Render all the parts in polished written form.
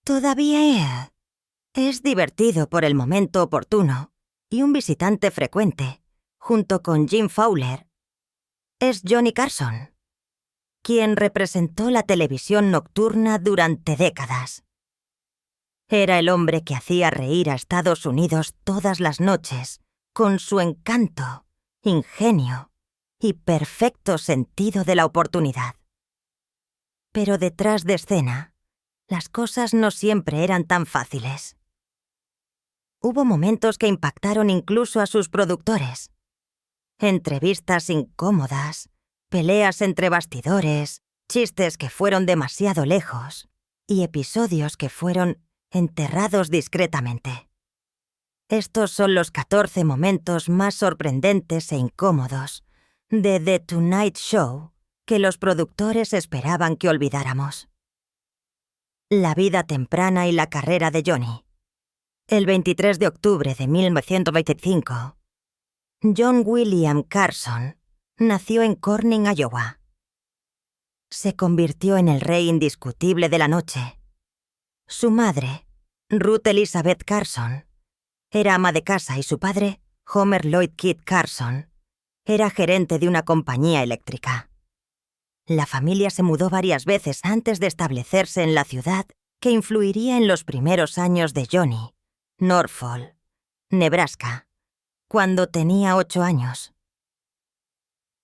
Todavía es divertido por el momento oportuno y un visitante frecuente, junto con Jim Fowler, es Johnny Carson, quien representó la televisión nocturna durante décadas. Era el hombre que hacía reír a Estados Unidos todas las noches con su encanto, ingenio y perfecto sentido de la oportunidad. Pero detrás de escena, las cosas no siempre eran tan fáciles. Hubo momentos que impactaron incluso a sus productores. Entrevistas incómodas, peleas entre bastidores, chistes que fueron demasiado lejos y episodios que fueron enterrados discretamente. Estos son los 14 momentos más sorprendentes e incómodos de The Tonight Show que los productores esperaban que olvidáramos. La vida temprana y la carrera de Johnny. El 23 de octubre de 1925, John William Carson nació en Corning, Iowa. Se convirtió en el rey indiscutible de la noche. Su madre, Ruth Elizabeth Carson, era ama de casa y su padre, Homer Lloyd Kidd Carson, era gerente de una compañía eléctrica. La familia se mudó varias veces antes de establecerse en la ciudad que influiría en los primeros años de Johnny, Norfolk, Nebraska, cuando tenía 8 años.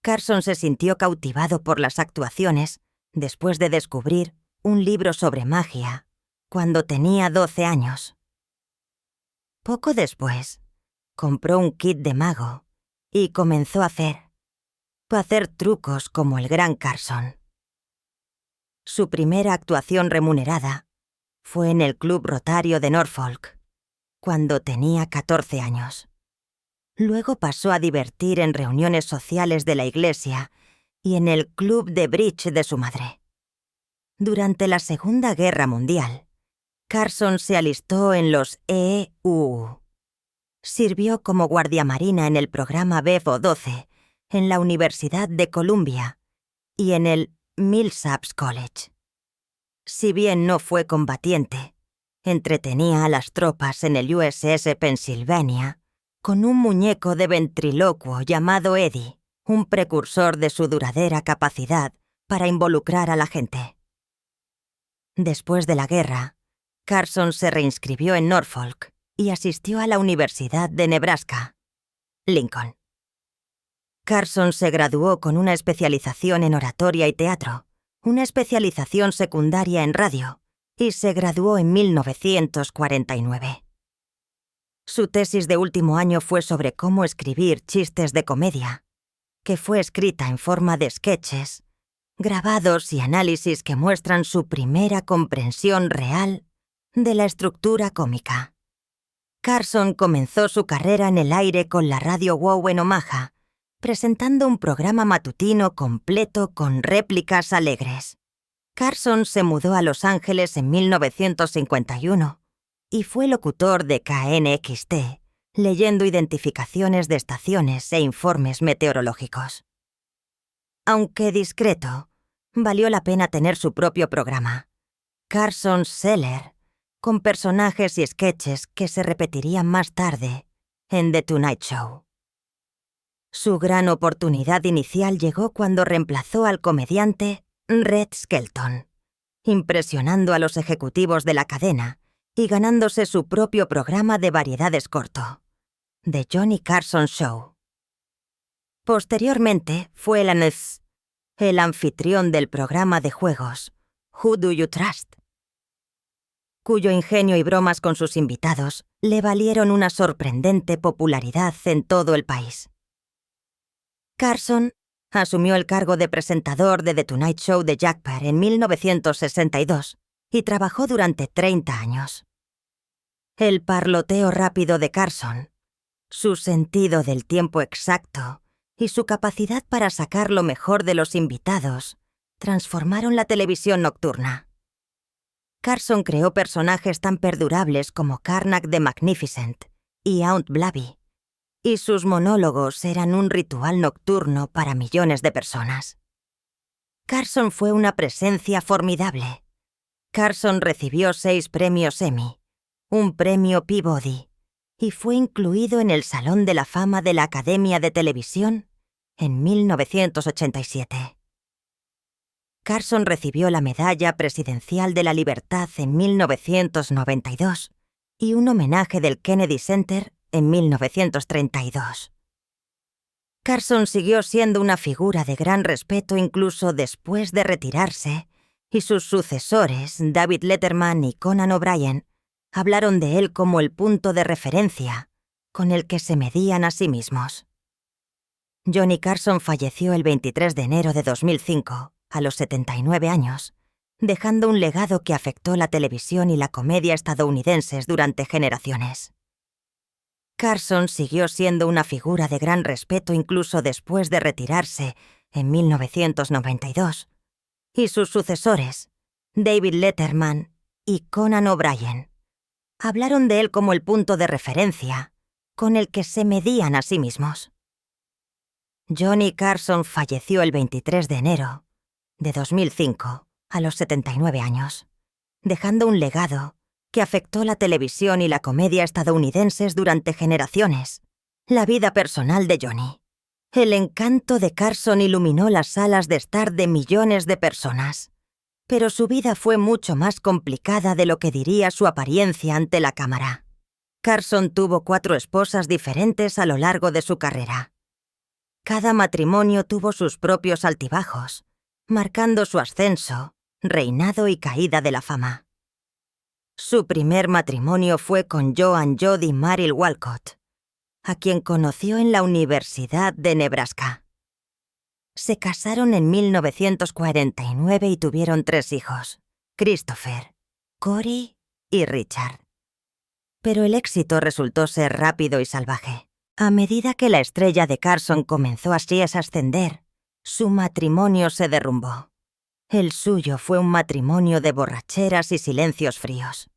Carson se sintió cautivado por las actuaciones después de descubrir un libro sobre magia cuando tenía 12 años. Poco después, compró un kit de mago y comenzó a hacer trucos como el gran Carson. Su primera actuación remunerada fue en el Club Rotario de Norfolk, cuando tenía 14 años. Luego pasó a divertir en reuniones sociales de la iglesia y en el club de bridge de su madre. Durante la Segunda Guerra Mundial, Carson se alistó en los EUU. Sirvió como guardiamarina en el programa Bevo 12 en la Universidad de Columbia y en el Millsaps College. Si bien no fue combatiente, entretenía a las tropas en el USS Pennsylvania con un muñeco de ventrílocuo llamado Eddie, un precursor de su duradera capacidad para involucrar a la gente. Después de la guerra, Carson se reinscribió en Norfolk y asistió a la Universidad de Nebraska, Lincoln. Carson se graduó con una especialización en oratoria y teatro, una especialización secundaria en radio, y se graduó en 1949. Su tesis de último año fue sobre cómo escribir chistes de comedia, que fue escrita en forma de sketches, grabados y análisis que muestran su primera comprensión real de la estructura cómica. Carson comenzó su carrera en el aire con la Radio WOW en Omaha, presentando un programa matutino completo con réplicas alegres. Carson se mudó a Los Ángeles en 1951 y fue locutor de KNXT, leyendo identificaciones de estaciones e informes meteorológicos. Aunque discreto, valió la pena tener su propio programa, Carson Seller, con personajes y sketches que se repetirían más tarde en The Tonight Show. Su gran oportunidad inicial llegó cuando reemplazó al comediante Red Skelton, impresionando a los ejecutivos de la cadena y ganándose su propio programa de variedades corto, The Johnny Carson Show. Posteriormente fue el anfitrión del programa de juegos Who Do You Trust?, cuyo ingenio y bromas con sus invitados le valieron una sorprendente popularidad en todo el país. Carson asumió el cargo de presentador de The Tonight Show de Jack Paar en 1962 y trabajó durante 30 años. El parloteo rápido de Carson, su sentido del tiempo exacto y su capacidad para sacar lo mejor de los invitados transformaron la televisión nocturna. Carson creó personajes tan perdurables como Karnak the Magnificent y Aunt Blabby, y sus monólogos eran un ritual nocturno para millones de personas. Carson fue una presencia formidable, Carson recibió 6 premios Emmy, un premio Peabody, y fue incluido en el Salón de la Fama de la Academia de Televisión en 1987. Carson recibió la Medalla Presidencial de la Libertad en 1992 y un homenaje del Kennedy Center en 1932. Carson siguió siendo una figura de gran respeto incluso después de retirarse, y sus sucesores, David Letterman y Conan O'Brien, hablaron de él como el punto de referencia con el que se medían a sí mismos. Johnny Carson falleció el 23 de enero de 2005, a los 79 años, dejando un legado que afectó la televisión y la comedia estadounidenses durante generaciones. Carson siguió siendo una figura de gran respeto incluso después de retirarse en 1992, y sus sucesores, David Letterman y Conan O'Brien, hablaron de él como el punto de referencia con el que se medían a sí mismos. Johnny Carson falleció el 23 de enero de 2005, a los 79 años, dejando un legado que afectó la televisión y la comedia estadounidenses durante generaciones. La vida personal de Johnny. El encanto de Carson iluminó las salas de estar de millones de personas, pero su vida fue mucho más complicada de lo que diría su apariencia ante la cámara. Carson tuvo 4 esposas diferentes a lo largo de su carrera. Cada matrimonio tuvo sus propios altibajos, marcando su ascenso, reinado y caída de la fama. Su primer matrimonio fue con Joan Jody Merrill Walcott, a quien conoció en la Universidad de Nebraska. Se casaron en 1949 y tuvieron 3 hijos, Christopher, Corey y Richard. Pero el éxito resultó ser rápido y salvaje. A medida que la estrella de Carson comenzó así a ascender, su matrimonio se derrumbó. El suyo fue un matrimonio de borracheras y silencios fríos.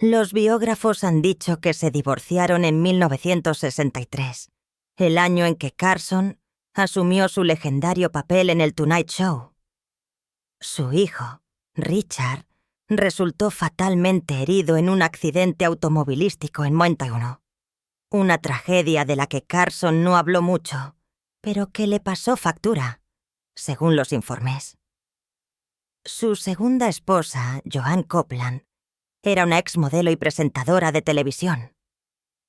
Los biógrafos han dicho que se divorciaron en 1963, el año en que Carson asumió su legendario papel en el Tonight Show. Su hijo, Richard, resultó fatalmente herido en un accidente automovilístico en Montana. Una tragedia de la que Carson no habló mucho, pero que le pasó factura, según los informes. Su segunda esposa, Joan Copeland, era una exmodelo y presentadora de televisión.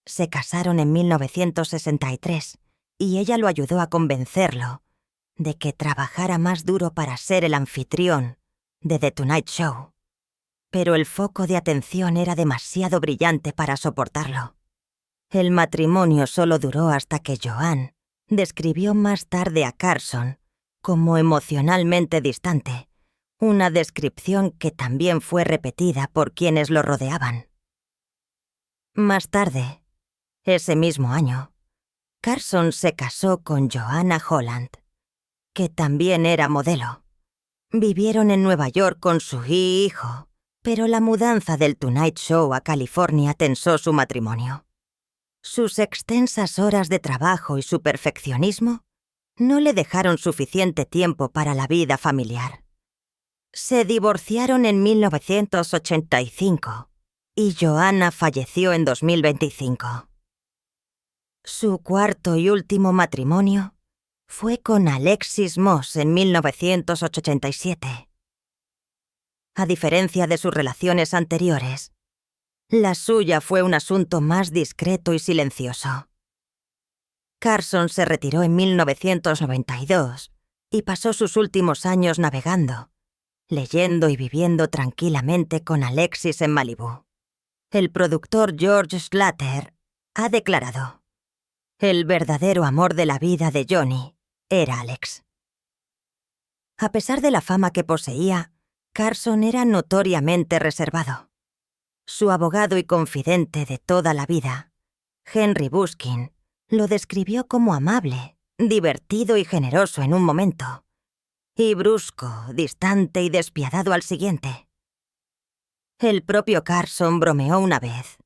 Se casaron en 1963 y ella lo ayudó a convencerlo de que trabajara más duro para ser el anfitrión de The Tonight Show. Pero el foco de atención era demasiado brillante para soportarlo. El matrimonio solo duró hasta que Joan describió más tarde a Carson como emocionalmente distante, una descripción que también fue repetida por quienes lo rodeaban. Más tarde, ese mismo año, Carson se casó con Joanna Holland, que también era modelo. Vivieron en Nueva York con su hijo, pero la mudanza del Tonight Show a California tensó su matrimonio. Sus extensas horas de trabajo y su perfeccionismo no le dejaron suficiente tiempo para la vida familiar. Se divorciaron en 1985 y Joanna falleció en 2025. Su cuarto y último matrimonio fue con Alexis Moss en 1987. A diferencia de sus relaciones anteriores, la suya fue un asunto más discreto y silencioso. Carson se retiró en 1992 y pasó sus últimos años navegando, leyendo y viviendo tranquilamente con Alexis en Malibú. El productor George Schlatter ha declarado: «El verdadero amor de la vida de Johnny era Alex». A pesar de la fama que poseía, Carson era notoriamente reservado. Su abogado y confidente de toda la vida, Henry Buskin, lo describió como amable, divertido y generoso en un momento, y brusco, distante y despiadado al siguiente. El propio Carson bromeó una vez: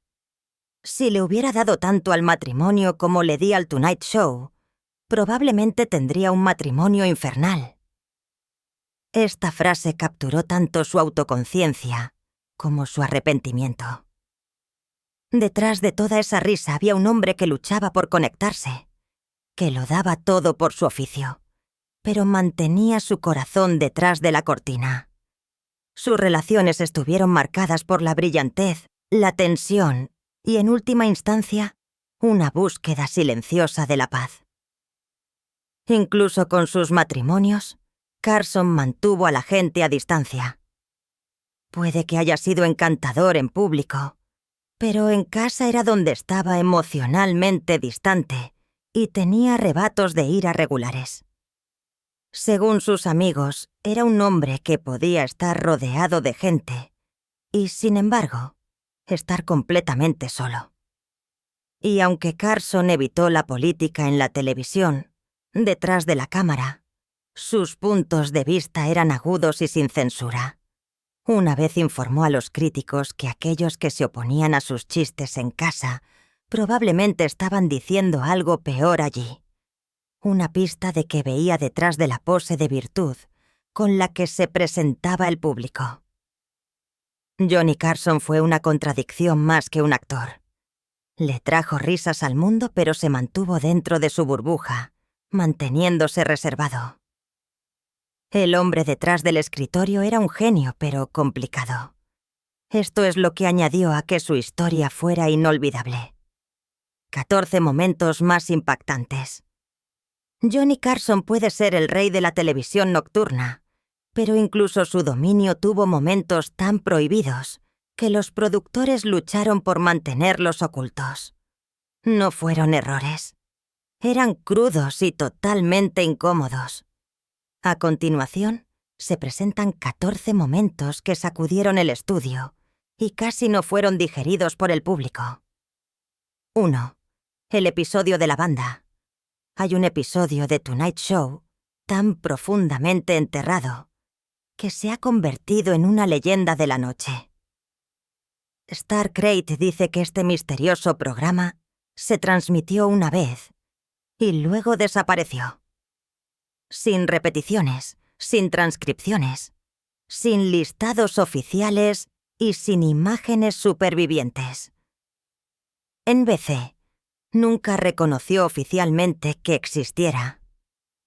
«Si le hubiera dado tanto al matrimonio como le di al Tonight Show, probablemente tendría un matrimonio infernal». Esta frase capturó tanto su autoconciencia como su arrepentimiento. Detrás de toda esa risa había un hombre que luchaba por conectarse, que lo daba todo por su oficio, pero mantenía su corazón detrás de la cortina. Sus relaciones estuvieron marcadas por la brillantez, la tensión y, en última instancia, una búsqueda silenciosa de la paz. Incluso con sus matrimonios, Carson mantuvo a la gente a distancia. Puede que haya sido encantador en público, pero en casa era donde estaba emocionalmente distante y tenía arrebatos de ira regulares. Según sus amigos, era un hombre que podía estar rodeado de gente y, sin embargo, estar completamente solo. Y aunque Carson evitó la política en la televisión, detrás de la cámara, sus puntos de vista eran agudos y sin censura. Una vez informó a los críticos que aquellos que se oponían a sus chistes en casa probablemente estaban diciendo algo peor allí. Una pista de que veía detrás de la pose de virtud con la que se presentaba el público. Johnny Carson fue una contradicción más que un actor. Le trajo risas al mundo, pero se mantuvo dentro de su burbuja, manteniéndose reservado. El hombre detrás del escritorio era un genio, pero complicado. Esto es lo que añadió a que su historia fuera inolvidable. 14 momentos más impactantes. Johnny Carson puede ser el rey de la televisión nocturna, pero incluso su dominio tuvo momentos tan prohibidos que los productores lucharon por mantenerlos ocultos. No fueron errores. Eran crudos y totalmente incómodos. A continuación, se presentan 14 momentos que sacudieron el estudio y casi no fueron digeridos por el público. 1. El episodio de la banda. Hay un episodio de Tonight Show tan profundamente enterrado que se ha convertido en una leyenda de la noche. Starcrate dice que este misterioso programa se transmitió una vez y luego desapareció. Sin repeticiones, sin transcripciones, sin listados oficiales y sin imágenes supervivientes. NBC nunca reconoció oficialmente que existiera,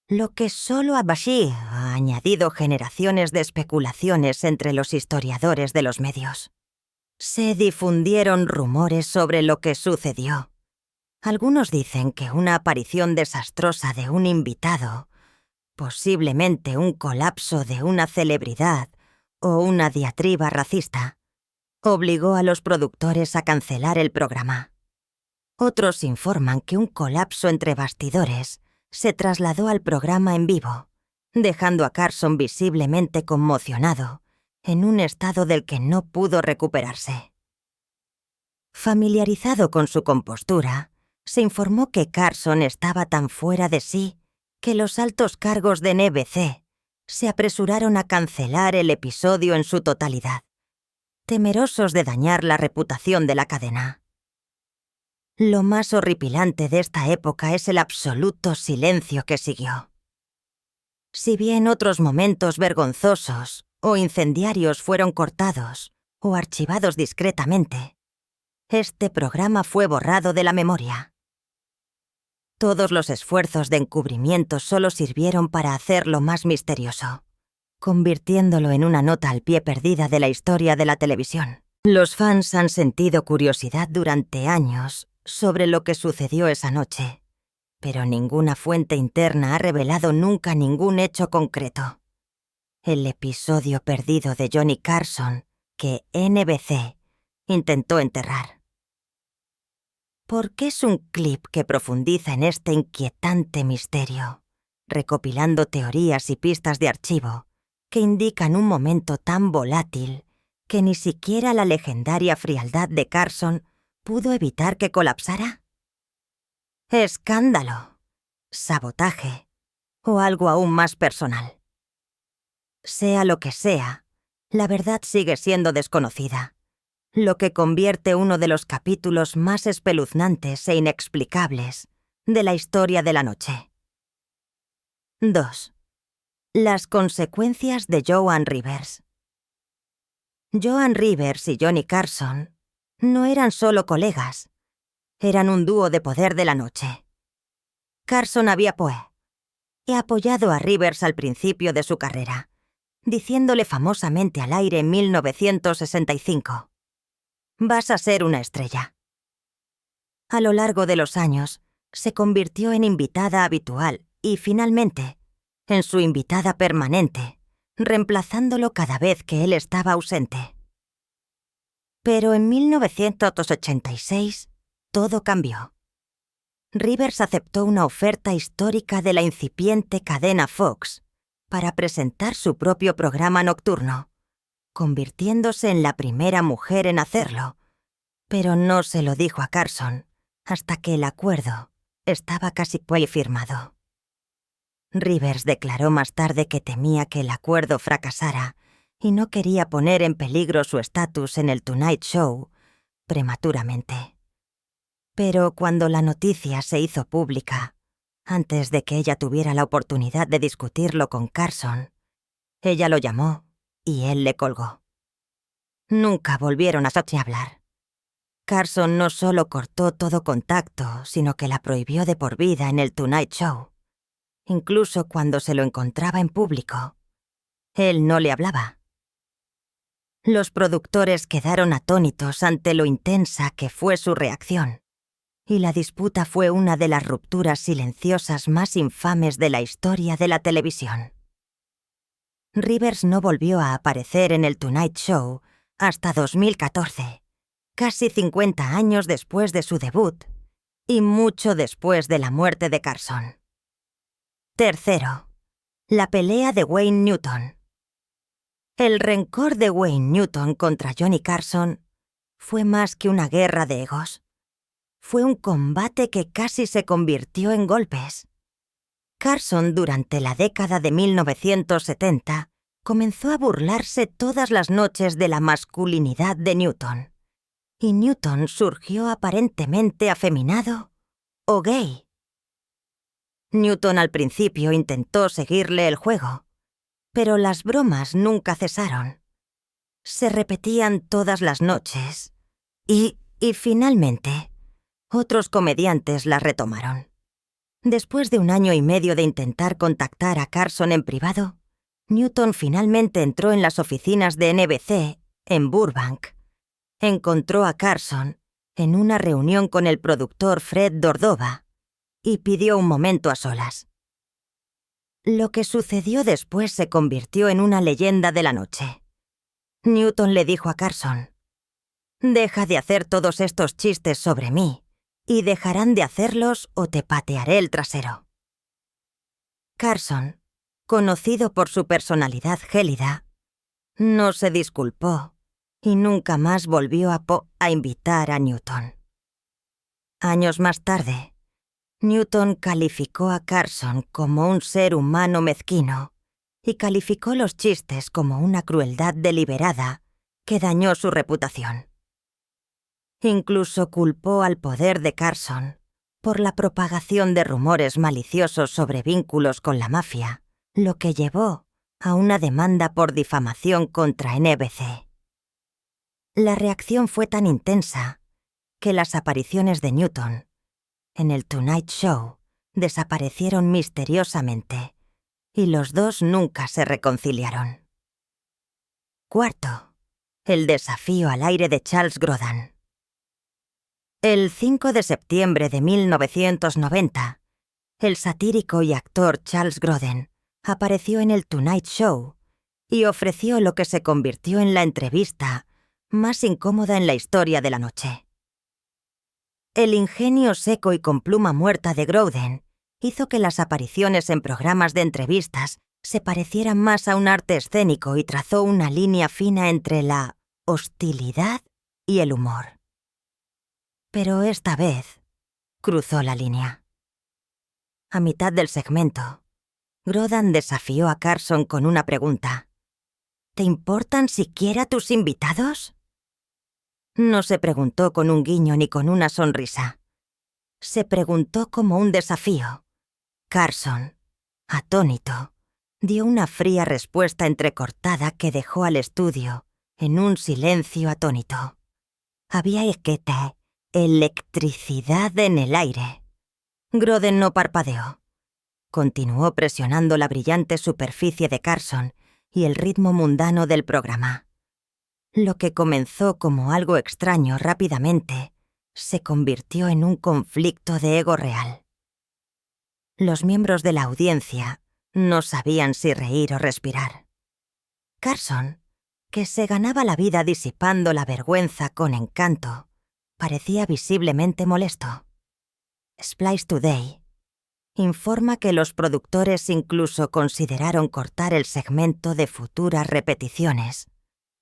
lo que solo Abashi ha añadido generaciones de especulaciones entre los historiadores de los medios. Se difundieron rumores sobre lo que sucedió. Algunos dicen que una aparición desastrosa de un invitado, posiblemente un colapso de una celebridad o una diatriba racista, obligó a los productores a cancelar el programa. Otros informan que un colapso entre bastidores se trasladó al programa en vivo, dejando a Carson visiblemente conmocionado, en un estado del que no pudo recuperarse. Familiarizado con su compostura, se informó que Carson estaba tan fuera de sí que los altos cargos de NBC se apresuraron a cancelar el episodio en su totalidad, temerosos de dañar la reputación de la cadena. Lo más horripilante de esta época es el absoluto silencio que siguió. Si bien otros momentos vergonzosos o incendiarios fueron cortados o archivados discretamente, este programa fue borrado de la memoria. Todos los esfuerzos de encubrimiento solo sirvieron para hacerlo más misterioso, convirtiéndolo en una nota al pie perdida de la historia de la televisión. Los fans han sentido curiosidad durante años sobre lo que sucedió esa noche, pero ninguna fuente interna ha revelado nunca ningún hecho concreto. El episodio perdido de Johnny Carson que NBC intentó enterrar. Porque es un clip que profundiza en este inquietante misterio, recopilando teorías y pistas de archivo que indican un momento tan volátil que ni siquiera la legendaria frialdad de Carson pudo evitar que colapsara. Escándalo, sabotaje o algo aún más personal. Sea lo que sea, la verdad sigue siendo desconocida, lo que convierte uno de los capítulos más espeluznantes e inexplicables de la historia de la noche. 2. Las consecuencias de Joan Rivers. Joan Rivers y Johnny Carson no eran solo colegas, eran un dúo de poder de la noche. Carson había apoyado a Rivers al principio de su carrera, diciéndole famosamente al aire en 1965: «Vas a ser una estrella». A lo largo de los años, se convirtió en invitada habitual y, finalmente, en su invitada permanente, reemplazándolo cada vez que él estaba ausente. Pero en 1986, todo cambió. Rivers aceptó una oferta histórica de la incipiente cadena Fox para presentar su propio programa nocturno, convirtiéndose en la primera mujer en hacerlo, pero no se lo dijo a Carson hasta que el acuerdo estaba casi firmado. Rivers declaró más tarde que temía que el acuerdo fracasara y no quería poner en peligro su estatus en el Tonight Show prematuramente. Pero cuando la noticia se hizo pública, antes de que ella tuviera la oportunidad de discutirlo con Carson, ella lo llamó y él le colgó. Nunca volvieron a hablar. Carson no solo cortó todo contacto, sino que la prohibió de por vida en el Tonight Show. Incluso cuando se lo encontraba en público, él no le hablaba. Los productores quedaron atónitos ante lo intensa que fue su reacción, y la disputa fue una de las rupturas silenciosas más infames de la historia de la televisión. Rivers no volvió a aparecer en el Tonight Show hasta 2014, casi 50 años después de su debut, y mucho después de la muerte de Carson. Tercero, la pelea de Wayne Newton. El rencor de Wayne Newton contra Johnny Carson fue más que una guerra de egos. Fue un combate que casi se convirtió en golpes. Carson, durante la década de 1970, comenzó a burlarse todas las noches de la masculinidad de Newton. Y Newton surgió aparentemente afeminado o gay. Newton al principio intentó seguirle el juego, pero las bromas nunca cesaron. Se repetían todas las noches y finalmente, otros comediantes las retomaron. Después de 1 año y medio de intentar contactar a Carson en privado, Newton finalmente entró en las oficinas de NBC en Burbank. Encontró a Carson en una reunión con el productor Fred Dordova y pidió un momento a solas. Lo que sucedió después se convirtió en una leyenda de la noche. Newton le dijo a Carson: «Deja de hacer todos estos chistes sobre mí, y dejarán de hacerlos o te patearé el trasero». Carson, conocido por su personalidad gélida, no se disculpó y nunca más volvió a invitar a Newton. Años más tarde, Newton calificó a Carson como un ser humano mezquino y calificó los chistes como una crueldad deliberada que dañó su reputación. Incluso culpó al poder de Carson por la propagación de rumores maliciosos sobre vínculos con la mafia, lo que llevó a una demanda por difamación contra NBC. La reacción fue tan intensa que las apariciones de Newton en el Tonight Show desaparecieron misteriosamente y los dos nunca se reconciliaron. Cuarto, el desafío al aire de Charles Grodin. El 5 de septiembre de 1990, el satírico y actor Charles Grodin apareció en el Tonight Show y ofreció lo que se convirtió en la entrevista más incómoda en la historia de la noche. El ingenio seco y con pluma muerta de Grodin hizo que las apariciones en programas de entrevistas se parecieran más a un arte escénico y trazó una línea fina entre la hostilidad y el humor. Pero esta vez cruzó la línea. A mitad del segmento, Grodin desafió a Carson con una pregunta: «¿Te importan siquiera tus invitados?». No se preguntó con un guiño ni con una sonrisa. Se preguntó como un desafío. Carson, atónito, dio una fría respuesta entrecortada que dejó al estudio en un silencio atónito. Había electricidad en el aire. Groden no parpadeó. Continuó presionando la brillante superficie de Carson y el ritmo mundano del programa. Lo que comenzó como algo extraño rápidamente se convirtió en un conflicto de ego real. Los miembros de la audiencia no sabían si reír o respirar. Carson, que se ganaba la vida disipando la vergüenza con encanto, parecía visiblemente molesto. Splice Today informa que los productores incluso consideraron cortar el segmento de futuras repeticiones,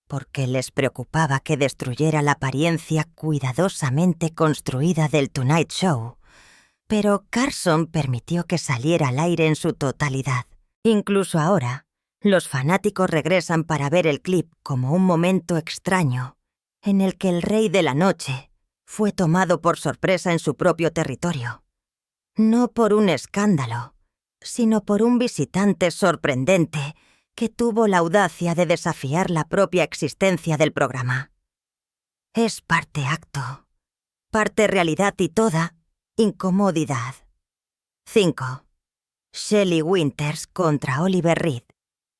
porque les preocupaba que destruyera la apariencia cuidadosamente construida del Tonight Show, pero Carson permitió que saliera al aire en su totalidad. Incluso ahora, los fanáticos regresan para ver el clip como un momento extraño en el que el rey de la noche fue tomado por sorpresa en su propio territorio. No por un escándalo, sino por un visitante sorprendente que tuvo la audacia de desafiar la propia existencia del programa. Es parte acto, parte realidad y toda incomodidad. 5. Shelley Winters contra Oliver Reed.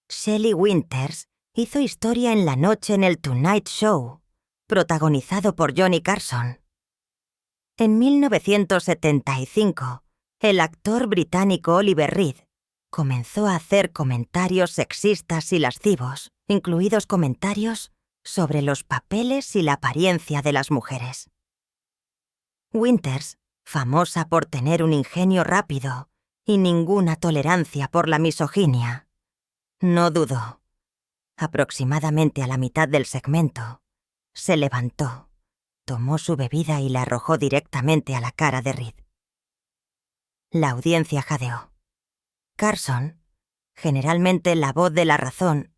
Shelley Winters hizo historia en la noche en el Tonight Show, protagonizado por Johnny Carson. En 1975, el actor británico Oliver Reed comenzó a hacer comentarios sexistas y lascivos, incluidos comentarios sobre los papeles y la apariencia de las mujeres. Winters, famosa por tener un ingenio rápido y ninguna tolerancia por la misoginia, no dudó. Aproximadamente a la mitad del segmento, se levantó, tomó su bebida y la arrojó directamente a la cara de Reed. La audiencia jadeó. Carson, generalmente la voz de la razón,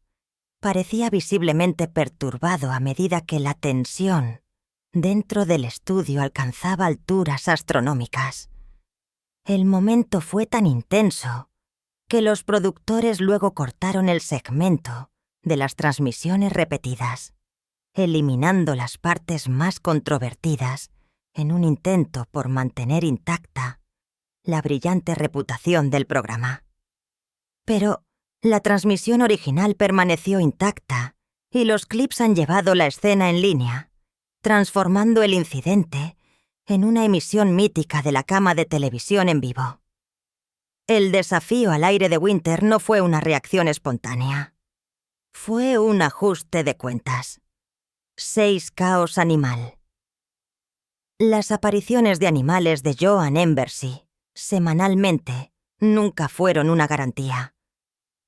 parecía visiblemente perturbado a medida que la tensión dentro del estudio alcanzaba alturas astronómicas. El momento fue tan intenso que los productores luego cortaron el segmento de las transmisiones repetidas, eliminando las partes más controvertidas en un intento por mantener intacta la brillante reputación del programa. Pero la transmisión original permaneció intacta y los clips han llevado la escena en línea, transformando el incidente en una emisión mítica de la cama de televisión en vivo. El desafío al aire de Winter no fue una reacción espontánea. Fue un ajuste de cuentas. 6 caos animal. Las apariciones de animales de Joan Embersey, semanalmente, nunca fueron una garantía.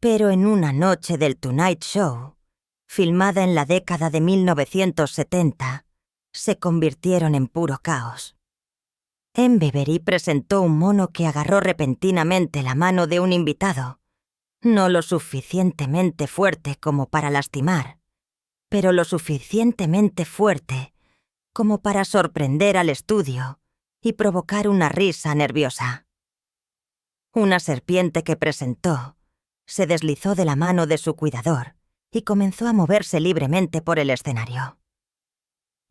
Pero en una noche del Tonight Show, filmada en la década de 1970, se convirtieron en puro caos. Embersey presentó un mono que agarró repentinamente la mano de un invitado, no lo suficientemente fuerte como para lastimar, pero lo suficientemente fuerte como para sorprender al estudio y provocar una risa nerviosa. Una serpiente que presentó se deslizó de la mano de su cuidador y comenzó a moverse libremente por el escenario.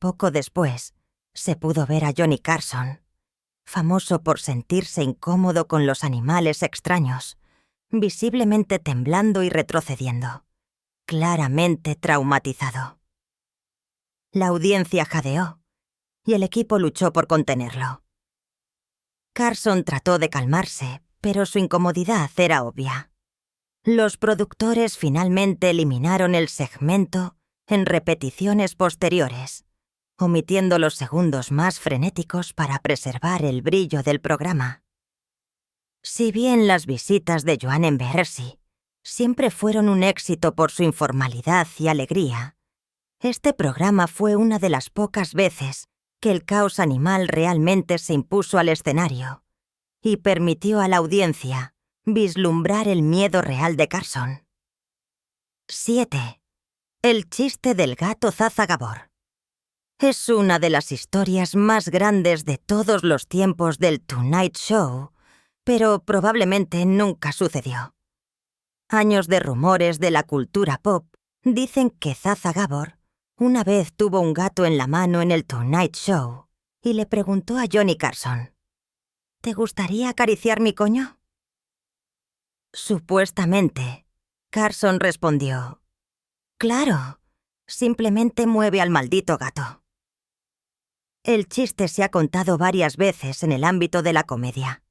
Poco después, se pudo ver a Johnny Carson, famoso por sentirse incómodo con los animales extraños, visiblemente temblando y retrocediendo, claramente traumatizado. La audiencia jadeó y el equipo luchó por contenerlo. Carson trató de calmarse, pero su incomodidad era obvia. Los productores finalmente eliminaron el segmento en repeticiones posteriores, omitiendo los segundos más frenéticos para preservar el brillo del programa. Si bien las visitas de Joan Embersey siempre fueron un éxito por su informalidad y alegría, este programa fue una de las pocas veces que el caos animal realmente se impuso al escenario y permitió a la audiencia vislumbrar el miedo real de Carson. 7. El chiste del gato Zazagabor. Es una de las historias más grandes de todos los tiempos del Tonight Show, pero probablemente nunca sucedió. Años de rumores de la cultura pop dicen que Zaza Gabor una vez tuvo un gato en la mano en el Tonight Show y le preguntó a Johnny Carson: ¿te gustaría acariciar mi coño? Supuestamente, Carson respondió: claro, simplemente mueve al maldito gato. El chiste se ha contado varias veces en el ámbito de la comedia,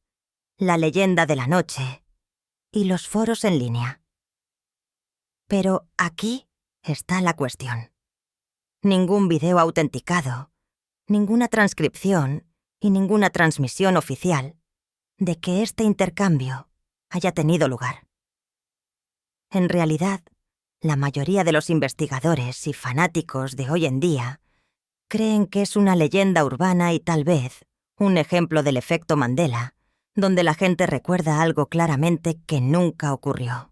la leyenda de la noche y los foros en línea. Pero aquí está la cuestión. Ningún video autenticado, ninguna transcripción y ninguna transmisión oficial de que este intercambio haya tenido lugar. En realidad, la mayoría de los investigadores y fanáticos de hoy en día creen que es una leyenda urbana y tal vez un ejemplo del efecto Mandela, donde la gente recuerda algo claramente que nunca ocurrió.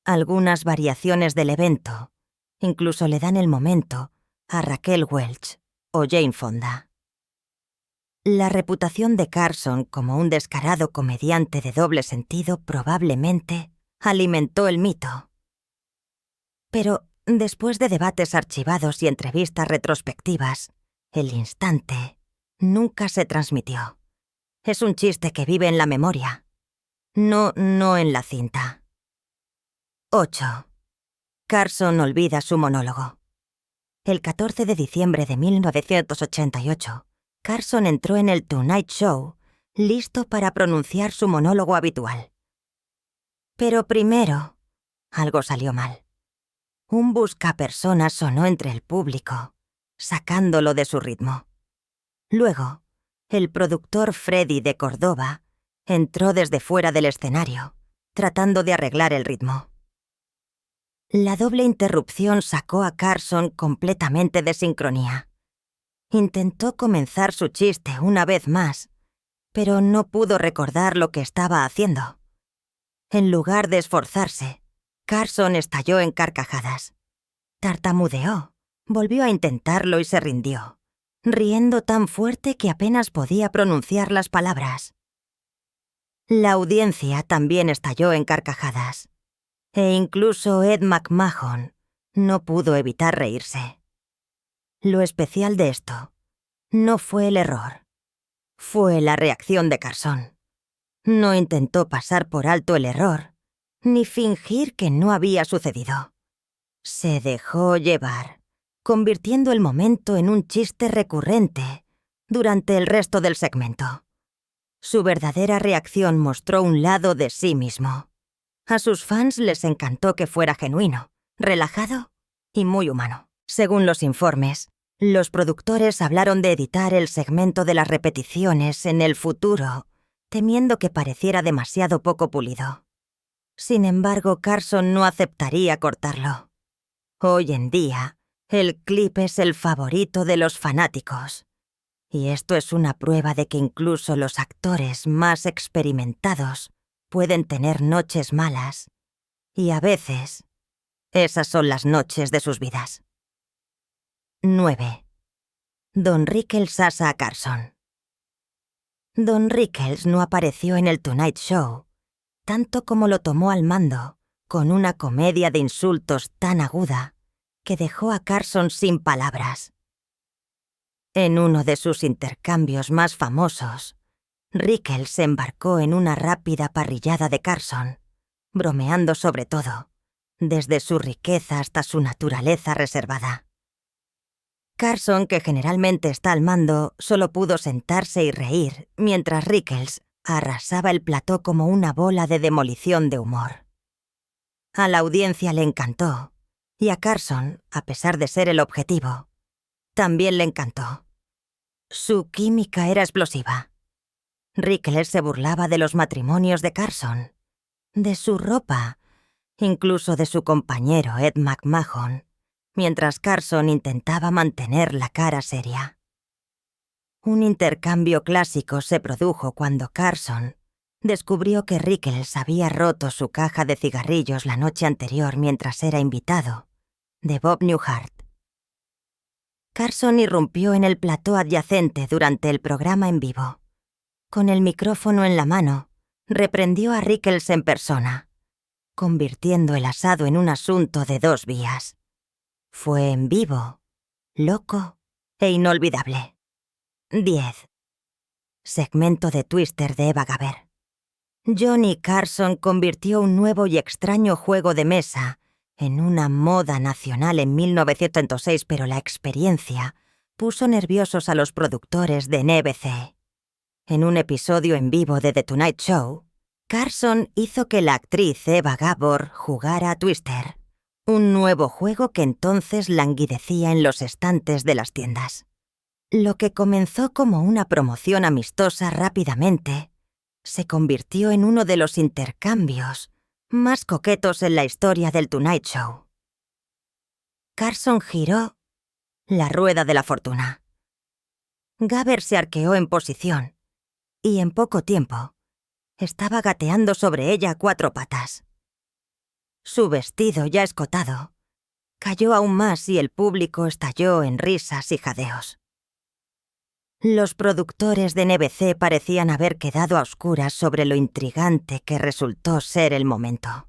Algunas variaciones del evento incluso le dan el momento a Raquel Welch o Jane Fonda. La reputación de Carson como un descarado comediante de doble sentido probablemente alimentó el mito. Pero después de debates archivados y entrevistas retrospectivas, el instante nunca se transmitió. Es un chiste que vive en la memoria, no en la cinta. 8. Carson olvida su monólogo. El 14 de diciembre de 1988, Carson entró en el Tonight Show listo para pronunciar su monólogo habitual. Pero primero, algo salió mal. Un buscapersonas sonó entre el público, sacándolo de su ritmo. Luego, el productor Freddy de Córdoba entró desde fuera del escenario, tratando de arreglar el ritmo. La doble interrupción sacó a Carson completamente de sincronía. Intentó comenzar su chiste una vez más, pero no pudo recordar lo que estaba haciendo. En lugar de esforzarse, Carson estalló en carcajadas. Tartamudeó, volvió a intentarlo y se rindió, riendo tan fuerte que apenas podía pronunciar las palabras. La audiencia también estalló en carcajadas, e incluso Ed McMahon no pudo evitar reírse. Lo especial de esto no fue el error, fue la reacción de Carson. No intentó pasar por alto el error, ni fingir que no había sucedido. Se dejó llevar, convirtiendo el momento en un chiste recurrente durante el resto del segmento. Su verdadera reacción mostró un lado de sí mismo. A sus fans les encantó que fuera genuino, relajado y muy humano. Según los informes, los productores hablaron de editar el segmento de las repeticiones en el futuro, temiendo que pareciera demasiado poco pulido. Sin embargo, Carson no aceptaría cortarlo. Hoy en día, el clip es el favorito de los fanáticos. Y esto es una prueba de que incluso los actores más experimentados pueden tener noches malas. Y a veces, esas son las noches de sus vidas. 9. Don Rickles asa a Carson. Don Rickles no apareció en el Tonight Show, tanto como lo tomó al mando, con una comedia de insultos tan aguda que dejó a Carson sin palabras. En uno de sus intercambios más famosos, Rickles se embarcó en una rápida parrillada de Carson, bromeando sobre todo, desde su riqueza hasta su naturaleza reservada. Carson, que generalmente está al mando, solo pudo sentarse y reír, mientras Rickles arrasaba el plató como una bola de demolición de humor. A la audiencia le encantó, y a Carson, a pesar de ser el objetivo, también le encantó. Su química era explosiva. Rickles se burlaba de los matrimonios de Carson, de su ropa, incluso de su compañero Ed McMahon, mientras Carson intentaba mantener la cara seria. Un intercambio clásico se produjo cuando Carson descubrió que Rickles había roto su caja de cigarrillos la noche anterior mientras era invitado de Bob Newhart. Carson irrumpió en el plató adyacente durante el programa en vivo. Con el micrófono en la mano, reprendió a Rickles en persona. convirtiendo el asado en un asunto de 2 vías. Fue en vivo, loco e inolvidable. 10. Segmento de Twister de Eva Gaber. Johnny Carson convirtió un nuevo y extraño juego de mesa en una moda nacional en 1906, pero la experiencia puso nerviosos a los productores de NBC. En un episodio en vivo de The Tonight Show, Carson hizo que la actriz Eva Gabor jugara a Twister, un nuevo juego que entonces languidecía en los estantes de las tiendas. Lo que comenzó como una promoción amistosa rápidamente se convirtió en uno de los intercambios más coquetos en la historia del Tonight Show. Carson giró la rueda de la fortuna. Gaber se arqueó en posición y en poco tiempo estaba gateando sobre ella a 4 patas. Su vestido, ya escotado, cayó aún más y el público estalló en risas y jadeos. Los productores de NBC parecían haber quedado a oscuras sobre lo intrigante que resultó ser el momento.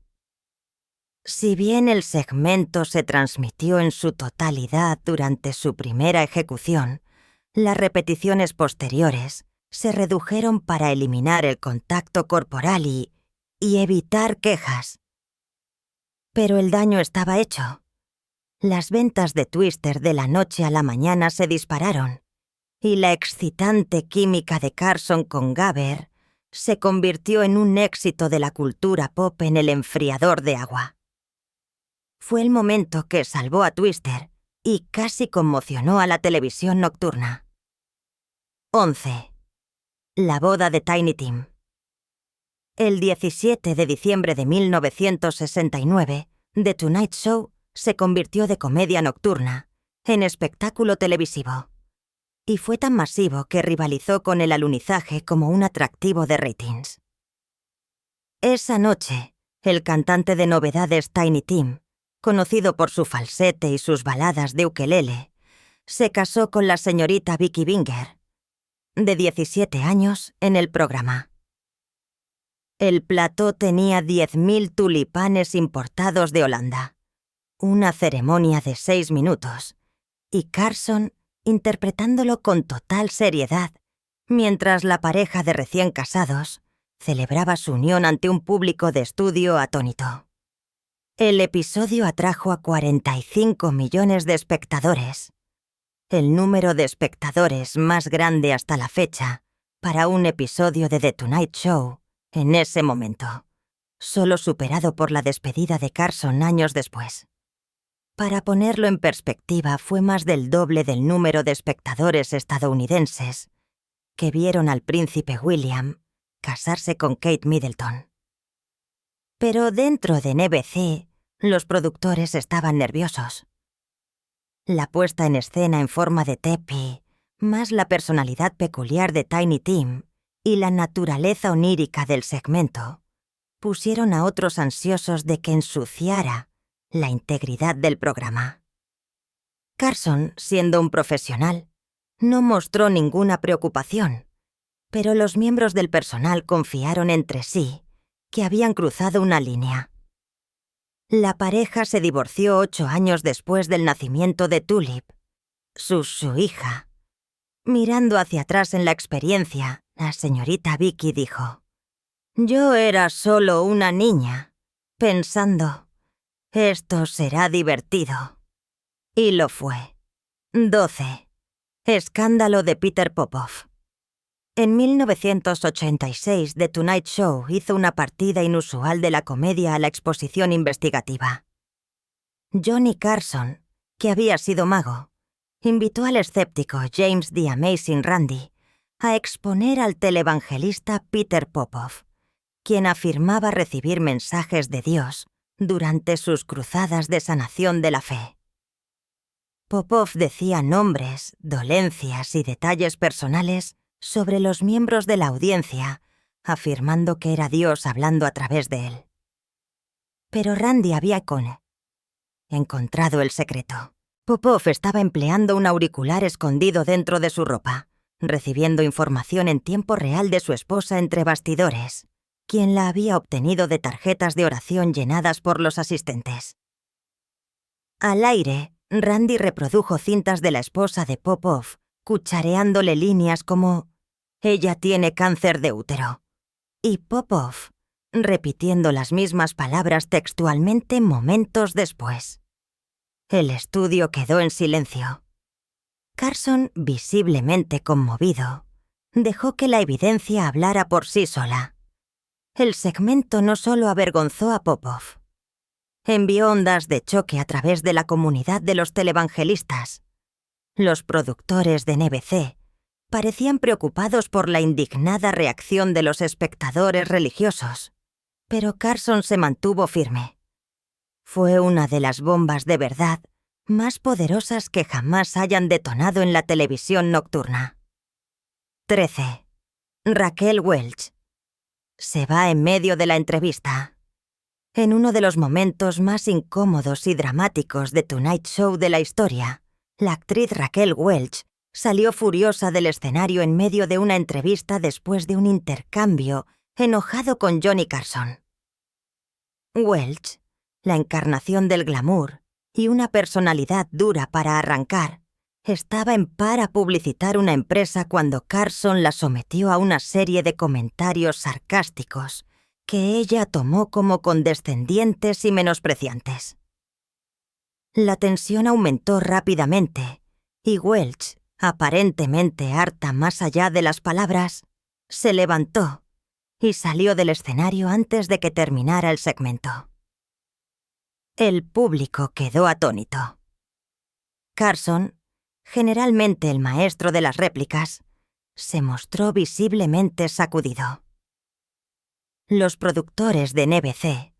Si bien el segmento se transmitió en su totalidad durante su primera ejecución, las repeticiones posteriores se redujeron para eliminar el contacto corporal y evitar quejas. Pero el daño estaba hecho. Las ventas de Twister de la noche a la mañana se dispararon, y la excitante química de Carson con Gaber se convirtió en un éxito de la cultura pop en el enfriador de agua. Fue el momento que salvó a Twister y casi conmocionó a la televisión nocturna. 11. La boda de Tiny Tim. El 17 de diciembre de 1969, The Tonight Show se convirtió de comedia nocturna en espectáculo televisivo. Y fue tan masivo que rivalizó con el alunizaje como un atractivo de ratings. Esa noche, el cantante de novedades Tiny Tim, conocido por su falsete y sus baladas de ukelele, se casó con la señorita Vicky Binger, de 17 años, en el programa. El plató tenía 10.000 tulipanes importados de Holanda, una ceremonia de 6 minutos, y Carson interpretándolo con total seriedad, mientras la pareja de recién casados celebraba su unión ante un público de estudio atónito. El episodio atrajo a 45 millones de espectadores, el número de espectadores más grande hasta la fecha para un episodio de The Tonight Show en ese momento, solo superado por la despedida de Carson años después. Para ponerlo en perspectiva, fue más del doble del número de espectadores estadounidenses que vieron al príncipe William casarse con Kate Middleton. Pero dentro de NBC, los productores estaban nerviosos. La puesta en escena en forma de tepi, más la personalidad peculiar de Tiny Tim y la naturaleza onírica del segmento, pusieron a otros ansiosos de que ensuciara la integridad del programa. Carson, siendo un profesional, no mostró ninguna preocupación, pero los miembros del personal confiaron entre sí que habían cruzado una línea. La pareja se divorció 8 años después del nacimiento de Tulip, su hija. Mirando hacia atrás en la experiencia, la señorita Vicky dijo: «Yo era solo una niña, pensando, esto será divertido». Y lo fue. 12. Escándalo de Peter Popoff. En 1986, The Tonight Show hizo una partida inusual de la comedia a la exposición investigativa. Johnny Carson, que había sido mago, invitó al escéptico James the Amazing Randi a exponer al televangelista Peter Popoff, quien afirmaba recibir mensajes de Dios durante sus cruzadas de sanación de la fe. Popoff decía nombres, dolencias y detalles personales sobre los miembros de la audiencia, afirmando que era Dios hablando a través de él. Pero Randi había encontrado el secreto. Popoff estaba empleando un auricular escondido dentro de su ropa, recibiendo información en tiempo real de su esposa entre bastidores, quien la había obtenido de tarjetas de oración llenadas por los asistentes. Al aire, Randy reprodujo cintas de la esposa de Popov, cuchareándole líneas como «Ella tiene cáncer de útero» y Popov, repitiendo las mismas palabras textualmente momentos después. El estudio quedó en silencio. Carson, visiblemente conmovido, dejó que la evidencia hablara por sí sola. El segmento no solo avergonzó a Popov. Envió ondas de choque a través de la comunidad de los televangelistas. Los productores de NBC parecían preocupados por la indignada reacción de los espectadores religiosos, pero Carson se mantuvo firme. Fue una de las bombas de verdad más poderosas que jamás hayan detonado en la televisión nocturna. 13. Raquel Welch. Se va en medio de la entrevista. En uno de los momentos más incómodos y dramáticos de Tonight Show de la historia, la actriz Raquel Welch salió furiosa del escenario en medio de una entrevista después de un intercambio enojado con Johnny Carson. Welch, la encarnación del glamour y una personalidad dura para arrancar, estaba en para publicitar una empresa cuando Carson la sometió a una serie de comentarios sarcásticos que ella tomó como condescendientes y menospreciantes. La tensión aumentó rápidamente y Welch, aparentemente harta más allá de las palabras, se levantó y salió del escenario antes de que terminara el segmento. El público quedó atónito. Carson, generalmente el maestro de las réplicas, se mostró visiblemente sacudido. Los productores de NBC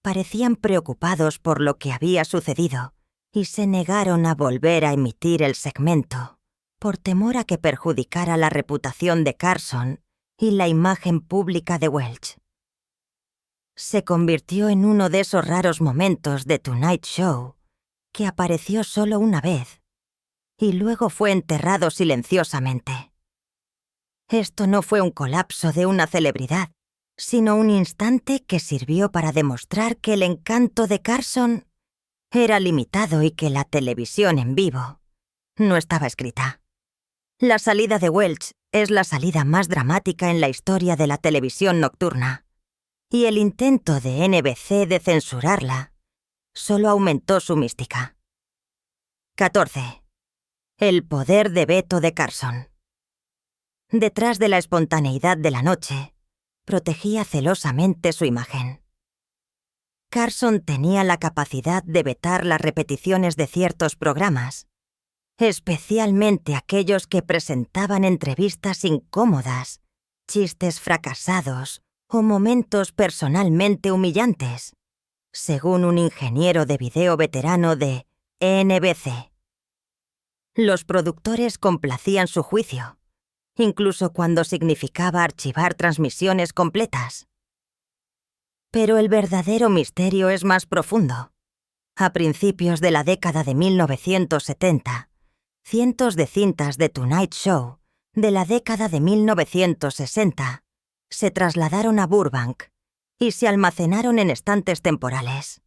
parecían preocupados por lo que había sucedido y se negaron a volver a emitir el segmento por temor a que perjudicara la reputación de Carson y la imagen pública de Welch. Se convirtió en uno de esos raros momentos de Tonight Show que apareció solo una vez y luego fue enterrado silenciosamente. Esto no fue un colapso de una celebridad, sino un instante que sirvió para demostrar que el encanto de Carson era limitado y que la televisión en vivo no estaba escrita. La salida de Welch es la salida más dramática en la historia de la televisión nocturna, y el intento de NBC de censurarla solo aumentó su mística. 14. El poder de veto de Carson. Detrás de la espontaneidad de la noche, protegía celosamente su imagen. Carson tenía la capacidad de vetar las repeticiones de ciertos programas, especialmente aquellos que presentaban entrevistas incómodas, chistes fracasados o momentos personalmente humillantes, según un ingeniero de video veterano de NBC. Los productores complacían su juicio, incluso cuando significaba archivar transmisiones completas. Pero el verdadero misterio es más profundo. A principios de la década de 1970, cientos de cintas de Tonight Show de la década de 1960 se trasladaron a Burbank y se almacenaron en estantes temporales.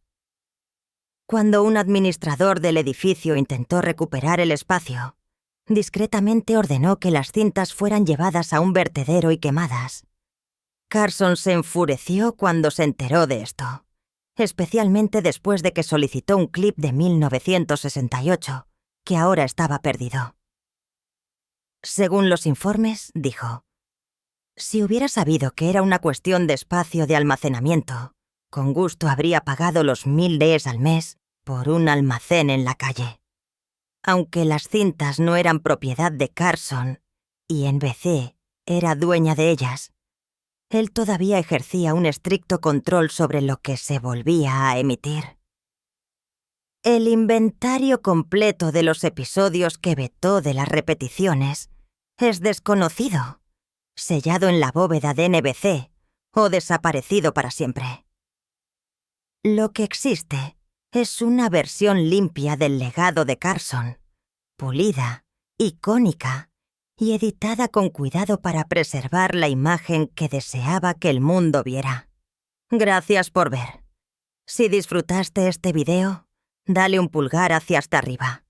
Cuando un administrador del edificio intentó recuperar el espacio, discretamente ordenó que las cintas fueran llevadas a un vertedero y quemadas. Carson se enfureció cuando se enteró de esto, especialmente después de que solicitó un clip de 1968, que ahora estaba perdido. Según los informes, dijo, «Si hubiera sabido que era una cuestión de espacio de almacenamiento, con gusto habría pagado los $1000 al mes por un almacén en la calle». Aunque las cintas no eran propiedad de Carson y NBC era dueña de ellas, él todavía ejercía un estricto control sobre lo que se volvía a emitir. El inventario completo de los episodios que vetó de las repeticiones es desconocido, sellado en la bóveda de NBC o desaparecido para siempre. Lo que existe es una versión limpia del legado de Carson, pulida, icónica y editada con cuidado para preservar la imagen que deseaba que el mundo viera. Gracias por ver. Si disfrutaste este video, dale un pulgar hacia hasta arriba.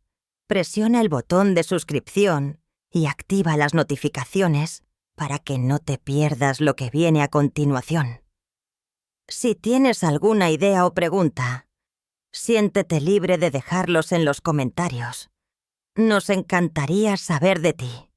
Presiona el botón de suscripción y activa las notificaciones para que no te pierdas lo que viene a continuación. Si tienes alguna idea o pregunta, siéntete libre de dejarlos en los comentarios. Nos encantaría saber de ti.